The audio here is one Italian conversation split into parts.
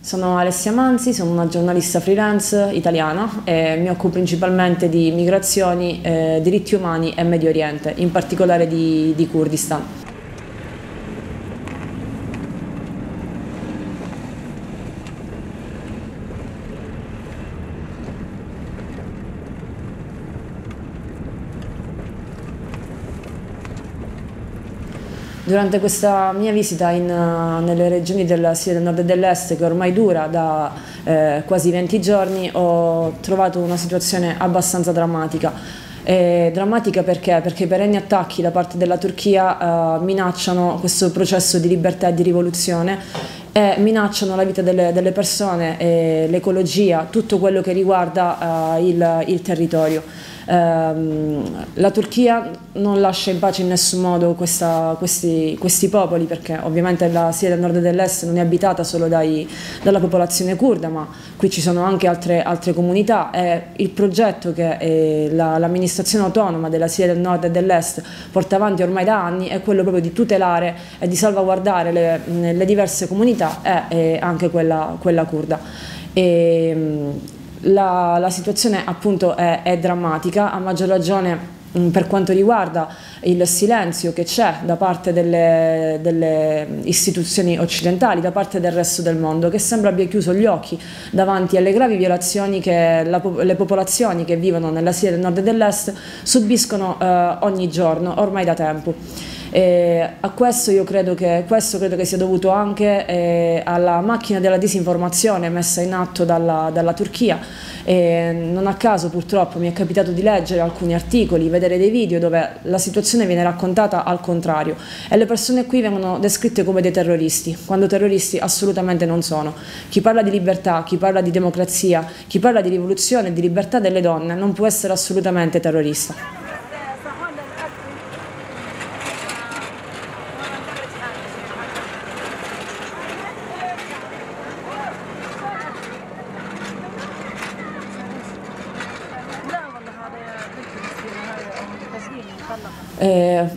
Sono Alessia Manzi, sono una giornalista freelance italiana e mi occupo principalmente di migrazioni, diritti umani e Medio Oriente, in particolare di Kurdistan. Durante questa mia visita nelle regioni della Siria del Nord e dell'Est, che ormai dura da quasi 20 giorni, ho trovato una situazione abbastanza drammatica. Drammatica perché? Perché i perenni attacchi da parte della Turchia minacciano questo processo di libertà e di rivoluzione e minacciano la vita delle persone, l'ecologia, tutto quello che riguarda il territorio. La Turchia non lascia in pace in nessun modo questi popoli, perché ovviamente la Siria del Nord e dell'Est non è abitata solo dalla popolazione curda, ma qui ci sono anche altre comunità, e il progetto che l'amministrazione autonoma della Siria del Nord e dell'Est porta avanti ormai da anni è quello proprio di tutelare e di salvaguardare le diverse comunità e anche quella curda. La situazione appunto è drammatica, a maggior ragione per quanto riguarda il silenzio che c'è da parte delle istituzioni occidentali, da parte del resto del mondo, che sembra abbia chiuso gli occhi davanti alle gravi violazioni che le popolazioni che vivono nella Siria del Nord e dell'Est subiscono ogni giorno, ormai da tempo. A questo io credo che sia dovuto anche alla macchina della disinformazione messa in atto dalla Turchia. Non a caso purtroppo mi è capitato di leggere alcuni articoli, vedere dei video dove la situazione viene raccontata al contrario e le persone qui vengono descritte come dei terroristi, quando terroristi assolutamente non sono. Chi parla di libertà, chi parla di democrazia, chi parla di rivoluzione e di libertà delle donne non può essere assolutamente terrorista.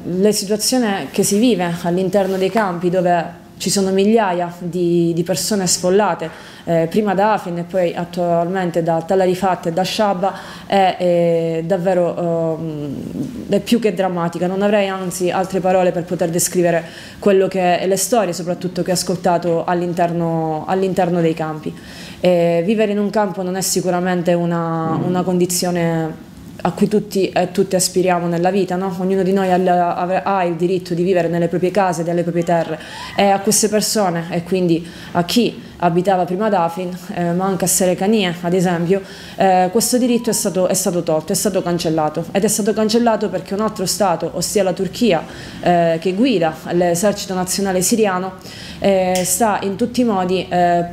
La situazione che si vive all'interno dei campi, dove ci sono migliaia di persone sfollate, prima da Afrin e poi attualmente da Tal Rifat e da Shaba, è davvero è più che drammatica. Non avrei anzi altre parole per poter descrivere quello che è le storie, soprattutto che ho ascoltato all'interno dei campi. Vivere in un campo non è sicuramente una condizione a cui tutti e tutte aspiriamo nella vita, no? Ognuno di noi ha il diritto di vivere nelle proprie case, nelle proprie terre, e a queste persone, e quindi a chi abitava prima ad Afrin, ma anche a Serekanie ad esempio, questo diritto è stato tolto, è stato cancellato, ed è stato cancellato perché un altro Stato, ossia la Turchia, che guida l'esercito nazionale siriano, sta in tutti i modi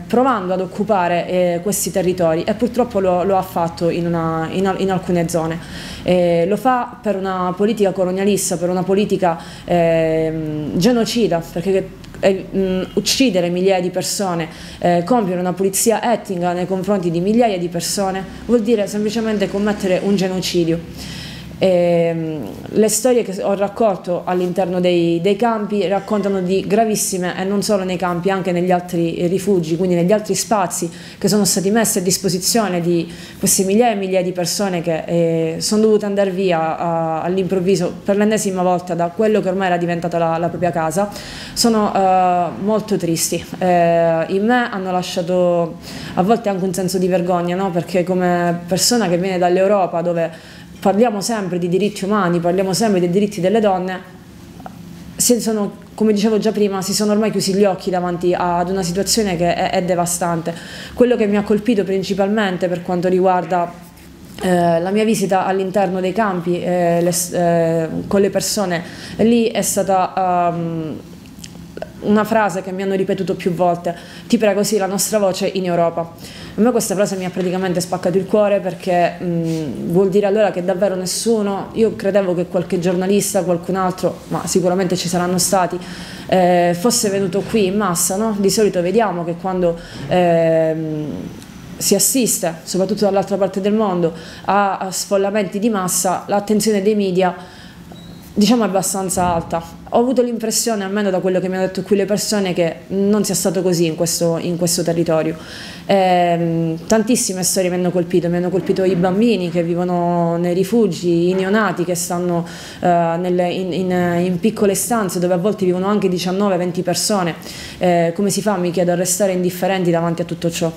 provando ad occupare questi territori, e purtroppo lo ha fatto in alcune zone. Lo fa per una politica colonialista, per una politica genocida, perché uccidere migliaia di persone, compiere una pulizia etnica nei confronti di migliaia di persone vuol dire semplicemente commettere un genocidio. Le storie che ho raccolto all'interno dei campi raccontano di gravissime, e non solo nei campi, anche negli altri rifugi, quindi negli altri spazi che sono stati messi a disposizione di queste migliaia e migliaia di persone che sono dovute andare via all'improvviso per l'ennesima volta da quello che ormai era diventata la propria casa. Sono molto tristi, in me hanno lasciato a volte anche un senso di vergogna, no? Perché come persona che viene dall'Europa, dove parliamo sempre di diritti umani, parliamo sempre dei diritti delle donne, come dicevo già prima, si sono ormai chiusi gli occhi davanti ad una situazione che è devastante. Quello che mi ha colpito principalmente per quanto riguarda la mia visita all'interno dei campi con le persone lì è stata una frase che mi hanno ripetuto più volte: ti prego, sì, la nostra voce in Europa. A me questa frase mi ha praticamente spaccato il cuore, perché vuol dire allora che davvero nessuno, io credevo che qualche giornalista, qualcun altro, ma sicuramente ci saranno stati, fosse venuto qui in massa, no? Di solito vediamo che quando si assiste, soprattutto dall'altra parte del mondo, a sfollamenti di massa, l'attenzione dei media diciamo abbastanza alta. Ho avuto l'impressione, almeno da quello che mi hanno detto qui le persone, che non sia stato così in questo territorio. Tantissime storie mi hanno colpito i bambini che vivono nei rifugi, i neonati che stanno in piccole stanze dove a volte vivono anche 19-20 persone. Come si fa, mi chiedo, a restare indifferenti davanti a tutto ciò?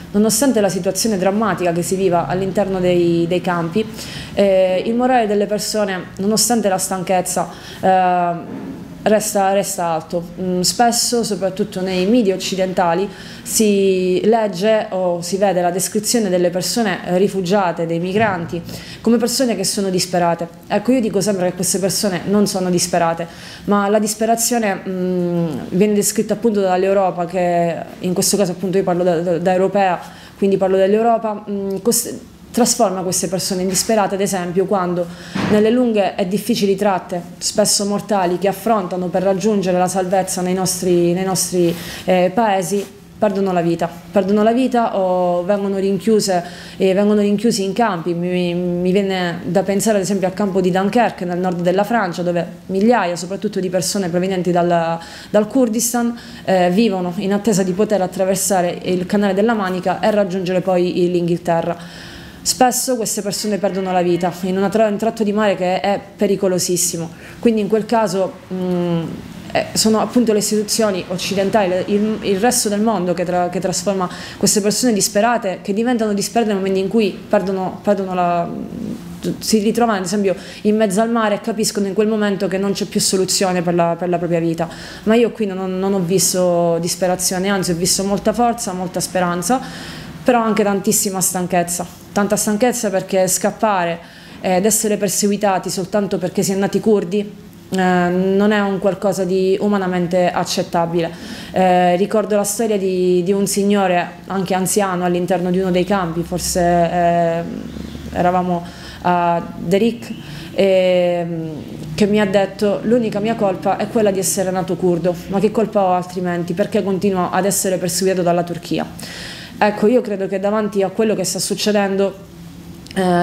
Nonostante la situazione drammatica che si viva all'interno dei campi, il morale delle persone, nonostante la stanchezza, resta alto. Spesso, soprattutto nei media occidentali, si legge o si vede la descrizione delle persone rifugiate, dei migranti, come persone che sono disperate. Ecco, io dico sempre che queste persone non sono disperate, ma la disperazione viene descritta appunto dall'Europa, che in questo caso appunto io parlo da europea, quindi parlo dell'Europa, trasforma queste persone in disperate, ad esempio, quando nelle lunghe e difficili tratte, spesso mortali, che affrontano per raggiungere la salvezza nei nostri paesi, perdono la vita o vengono rinchiusi in campi. Mi viene da pensare ad esempio al campo di Dunkerque nel nord della Francia, dove migliaia soprattutto di persone provenienti dal Kurdistan vivono in attesa di poter attraversare il canale della Manica e raggiungere poi l'Inghilterra. Spesso queste persone perdono la vita in un tratto di mare che è pericolosissimo, quindi in quel caso sono appunto le istituzioni occidentali, il resto del mondo che trasforma queste persone disperate, che diventano disperate nel momento in cui si ritrovano ad esempio in mezzo al mare e capiscono in quel momento che non c'è più soluzione per la propria vita. Ma io qui non ho visto disperazione, anzi ho visto molta forza, molta speranza, però anche tantissima stanchezza. Tanta stanchezza perché scappare ed essere perseguitati soltanto perché si è nati curdi non è un qualcosa di umanamente accettabile. Ricordo la storia di un signore, anche anziano, all'interno di uno dei campi, forse eravamo a Derik, che mi ha detto: l'unica mia colpa è quella di essere nato curdo, ma che colpa ho altrimenti? Perché continuo ad essere perseguitato dalla Turchia? Ecco, io credo che davanti a quello che sta succedendo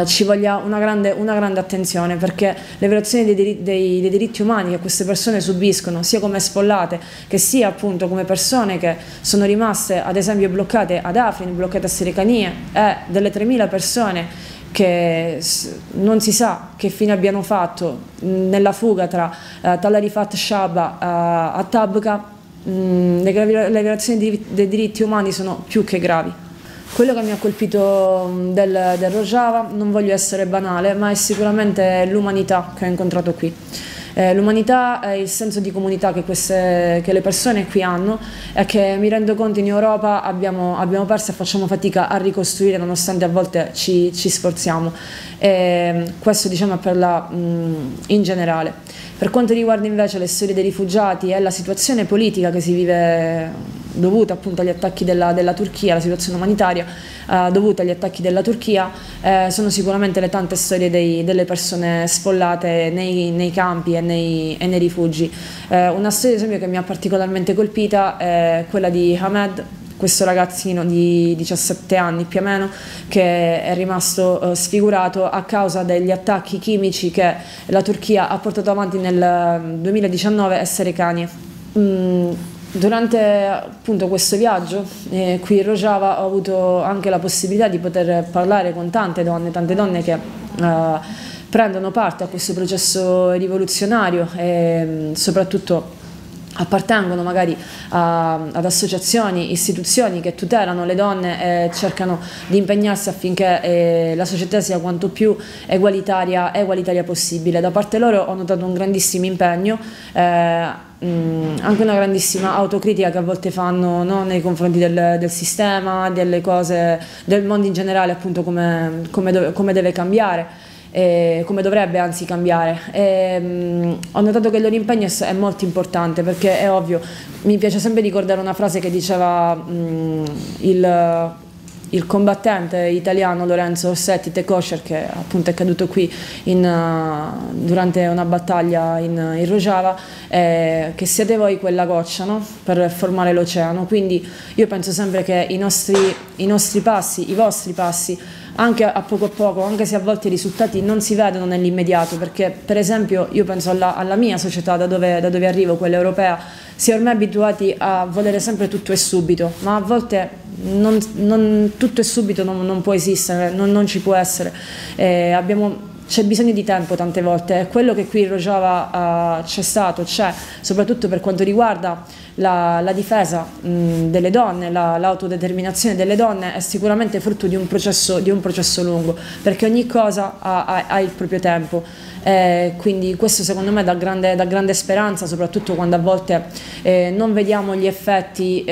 ci voglia una grande attenzione, perché le violazioni dei diritti umani che queste persone subiscono, sia come sfollate che sia appunto come persone che sono rimaste ad esempio bloccate ad Afrin, bloccate a Serikanie, e delle 3.000 persone che non si sa che fine abbiano fatto nella fuga tra Tal Rifat Shaba a Tabqa. Le violazioni dei diritti umani sono più che gravi. Quello che mi ha colpito del Rojava, non voglio essere banale, ma è sicuramente l'umanità che ho incontrato qui. L'umanità e il senso di comunità che le persone qui hanno, e che mi rendo conto in Europa abbiamo perso e facciamo fatica a ricostruire, nonostante a volte ci sforziamo. Questo diciamo in generale. Per quanto riguarda invece le storie dei rifugiati e la situazione politica che si vive dovuta appunto agli attacchi della Turchia, la situazione umanitaria dovuta agli attacchi della Turchia, sono sicuramente le tante storie delle persone sfollate nei campi e nei rifugi. Una storia ad esempio che mi ha particolarmente colpita è quella di Ahmed, questo ragazzino di 17 anni più o meno, che è rimasto sfigurato a causa degli attacchi chimici che la Turchia ha portato avanti nel 2019 a Serikanie. Durante appunto questo viaggio qui in Rojava ho avuto anche la possibilità di poter parlare con tante donne che prendono parte a questo processo rivoluzionario e soprattutto appartengono magari ad associazioni, istituzioni che tutelano le donne e cercano di impegnarsi affinché la società sia quanto più egualitaria possibile. Da parte loro ho notato un grandissimo impegno, anche una grandissima autocritica che a volte fanno, no, nei confronti del sistema, delle cose, del mondo in generale, appunto come deve cambiare. Come dovrebbe anzi cambiare. Ho notato che il loro impegno è molto importante, perché è ovvio, mi piace sempre ricordare una frase che diceva il combattente italiano Lorenzo Orsetti Tekosher, che appunto è caduto qui durante una battaglia in Rojava, che siete voi quella goccia, no? Per formare l'oceano. Quindi io penso sempre che i nostri passi, i vostri passi, anche a poco, anche se a volte i risultati non si vedono nell'immediato, perché per esempio io penso alla mia società, da dove arrivo, quella europea, si è ormai abituati a volere sempre tutto e subito, ma a volte tutto e subito non può esistere, non ci può essere. C'è bisogno di tempo tante volte, è quello che qui in Rojava c'è, soprattutto per quanto riguarda la difesa delle donne, l'autodeterminazione delle donne, è sicuramente frutto di un processo lungo, perché ogni cosa ha il proprio tempo. Quindi questo secondo me dà grande speranza, soprattutto quando a volte non vediamo gli effetti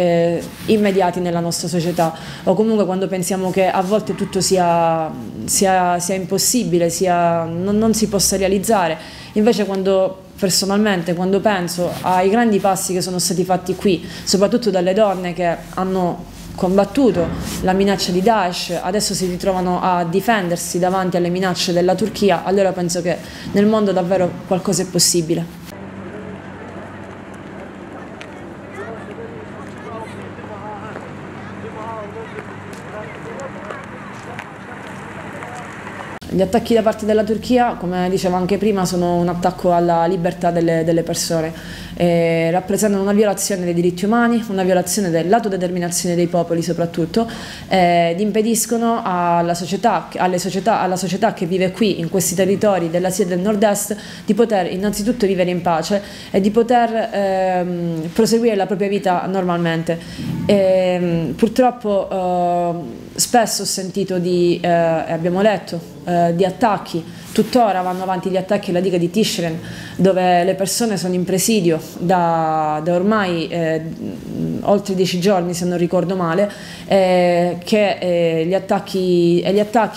immediati nella nostra società, o comunque quando pensiamo che a volte tutto sia impossibile, non si possa realizzare. Invece personalmente quando penso ai grandi passi che sono stati fatti qui, soprattutto dalle donne che hanno combattuto la minaccia di Daesh, adesso si ritrovano a difendersi davanti alle minacce della Turchia, allora penso che nel mondo davvero qualcosa è possibile. Gli attacchi da parte della Turchia, come dicevo anche prima, sono un attacco alla libertà delle persone, rappresentano una violazione dei diritti umani, una violazione dell'autodeterminazione dei popoli soprattutto, ed impediscono alla società che vive qui, in questi territori della Siria del Nord-Est, di poter innanzitutto vivere in pace e di poter proseguire la propria vita normalmente. Purtroppo spesso ho sentito e abbiamo letto di attacchi, tuttora vanno avanti gli attacchi alla diga di Tishreen, dove le persone sono in presidio da ormai oltre 10 giorni, se non ricordo male, che gli attacchi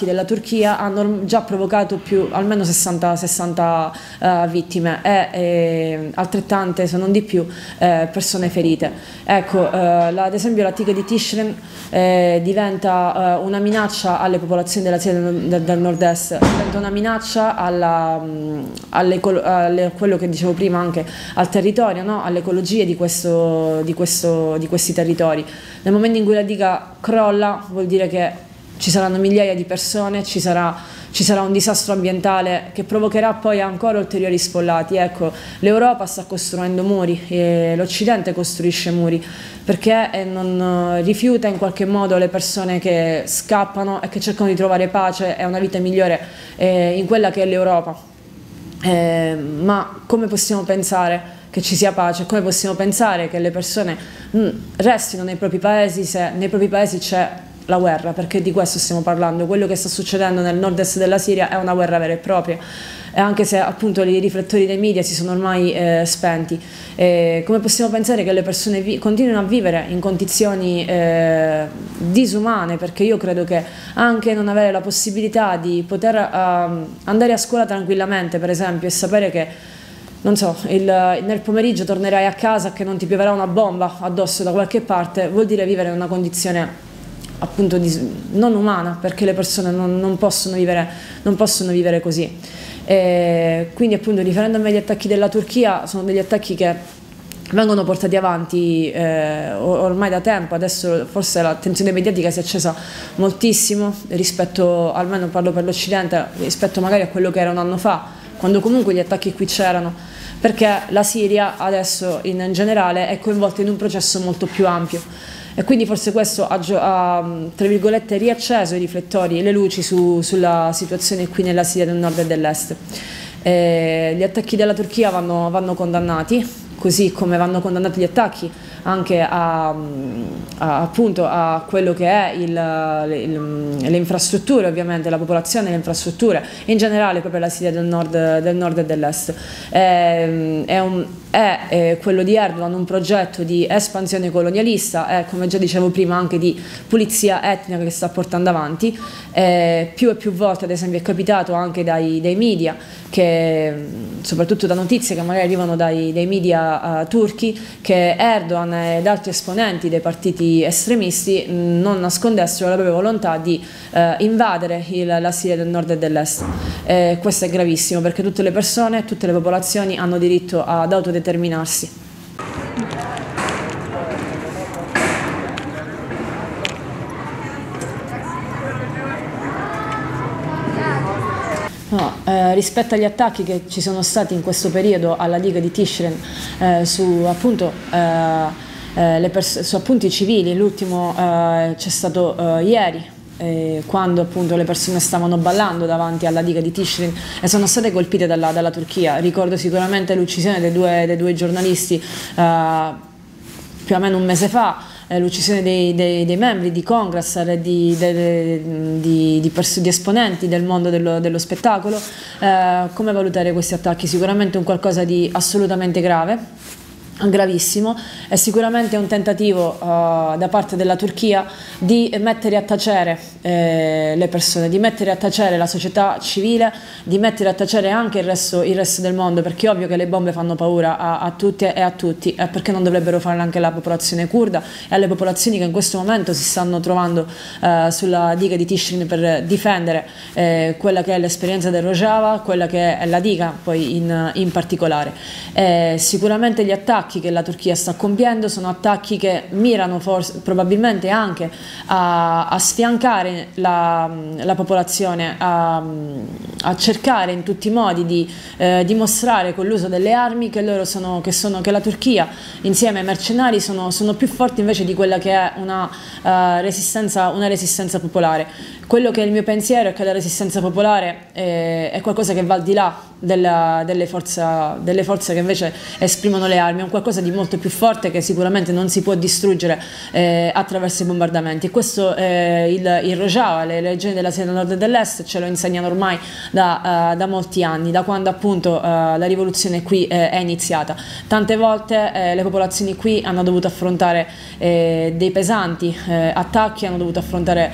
della Turchia hanno già provocato almeno 60 vittime e altrettante, se non di più, persone ferite. Ecco, ad esempio la diga di Tishreen diventa una minaccia alle popolazioni della Siria del Nord-Est, diventa una minaccia a quello che dicevo prima, anche al territorio, no? All'ecologia di questi territori. Nel momento in cui la diga crolla vuol dire che ci saranno migliaia di persone, ci sarà un disastro ambientale che provocherà poi ancora ulteriori sfollati. Ecco, l'Europa sta costruendo muri, l'Occidente costruisce muri, perché non rifiuta in qualche modo le persone che scappano e che cercano di trovare pace e una vita migliore in quella che è l'Europa. Ma come possiamo pensare che ci sia pace? Come possiamo pensare che le persone restino nei propri paesi se nei propri paesi c'è la guerra? Perché di questo stiamo parlando. Quello che sta succedendo nel nord-est della Siria è una guerra vera e propria, e anche se appunto i riflettori dei media si sono ormai spenti. Come possiamo pensare che le persone continuino a vivere in condizioni disumane? Perché io credo che anche non avere la possibilità di poter andare a scuola tranquillamente, per esempio, e sapere che non so, nel pomeriggio tornerai a casa, che non ti pioverà una bomba addosso da qualche parte, vuol dire vivere in una condizione appunto non umana, perché le persone non possono vivere così. Quindi appunto, riferendomi agli attacchi della Turchia, sono degli attacchi che vengono portati avanti ormai da tempo. Adesso forse l'attenzione mediatica si è accesa moltissimo rispetto, almeno parlo per l'Occidente, rispetto magari a quello che era un anno fa, quando comunque gli attacchi qui c'erano, perché la Siria adesso in generale è coinvolta in un processo molto più ampio, e quindi forse questo ha tra virgolette riacceso i riflettori e le luci sulla situazione qui nella Siria del nord e dell'est. Gli attacchi della Turchia vanno condannati, così come vanno condannati gli attacchi anche appunto a quello che è le infrastrutture, ovviamente la popolazione, le infrastrutture, in generale proprio la Siria del nord e dell'est. è quello di Erdogan un progetto di espansione colonialista, è, come già dicevo prima, anche di pulizia etnica che sta portando avanti. Più e più volte, ad esempio, è capitato anche dai media, soprattutto da notizie che magari arrivano dai media turchi, che Erdogan ed altri esponenti dei partiti estremisti non nascondessero la propria volontà di invadere la Siria del nord e dell'est. Questo è gravissimo, perché tutte le persone, tutte le popolazioni hanno diritto ad autodeterminarsi. No, rispetto agli attacchi che ci sono stati in questo periodo alla diga di Tishreen su appunto su appunti civili, l'ultimo c'è stato ieri, quando appunto le persone stavano ballando davanti alla diga di Tishreen e sono state colpite dalla Turchia. Ricordo sicuramente l'uccisione dei due giornalisti più o meno un mese fa, l'uccisione dei membri di Congress e di esponenti del mondo dello spettacolo. Come valutare questi attacchi? Sicuramente un qualcosa di assolutamente grave, gravissimo, è sicuramente un tentativo da parte della Turchia di mettere a tacere le persone, di mettere a tacere la società civile, di mettere a tacere anche il resto del mondo, perché è ovvio che le bombe fanno paura a tutte e a tutti, e perché non dovrebbero farle anche alla popolazione curda e alle popolazioni che in questo momento si stanno trovando sulla diga di Tishreen per difendere quella che è l'esperienza del Rojava, quella che è la diga poi in particolare. Sicuramente gli attacchi che la Turchia sta compiendo sono attacchi che mirano probabilmente anche a sfiancare la popolazione, a cercare in tutti i modi di dimostrare con l'uso delle armi che la Turchia insieme ai mercenari sono più forti invece di quella che è una resistenza popolare. Quello che è il mio pensiero è che la resistenza popolare è qualcosa che va al di là delle forze che invece esprimono le armi, è un qualcosa di molto più forte che sicuramente non si può distruggere attraverso i bombardamenti. Questo il Rojava, le regioni della Siria del nord e dell'est ce lo insegnano ormai da molti anni, da quando appunto la rivoluzione qui è iniziata. Tante volte le popolazioni qui hanno dovuto affrontare dei pesanti attacchi, hanno dovuto affrontare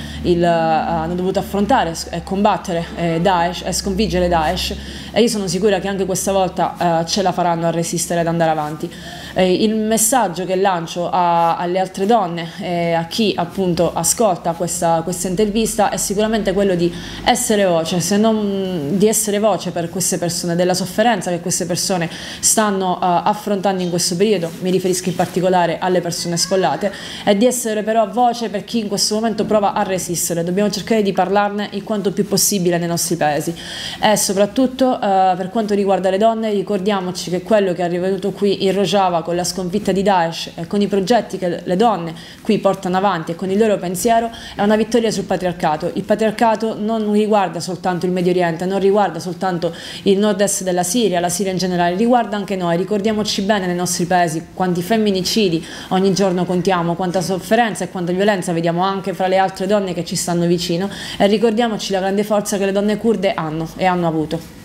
e combattere Daesh e sconfiggere Daesh, e io sono sicura che anche questa volta ce la faranno a resistere ed andare avanti. Il messaggio che lancio alle altre donne e a chi appunto ascolta questa intervista è sicuramente quello di essere voce, se non di essere voce per queste persone, della sofferenza che queste persone stanno affrontando in questo periodo, mi riferisco in particolare alle persone sfollate, e di essere però voce per chi in questo momento prova a resistere. Dobbiamo cercare di parlarne il quanto più possibile nei nostri paesi, e soprattutto per quanto riguarda le donne ricordiamoci che quello che è arrivato qui in Rojava con la sconfitta di Daesh e con i progetti che le donne qui portano avanti e con il loro pensiero è una vittoria sul patriarcato. Il patriarcato non riguarda soltanto il Medio Oriente, non riguarda soltanto il nord-est della Siria, la Siria in generale, riguarda anche noi. Ricordiamoci bene nei nostri paesi quanti femminicidi ogni giorno contiamo, quanta sofferenza e quanta violenza vediamo anche fra le altre donne che ci stanno vicino, e ricordiamoci la grande forza che le donne curde hanno e hanno avuto.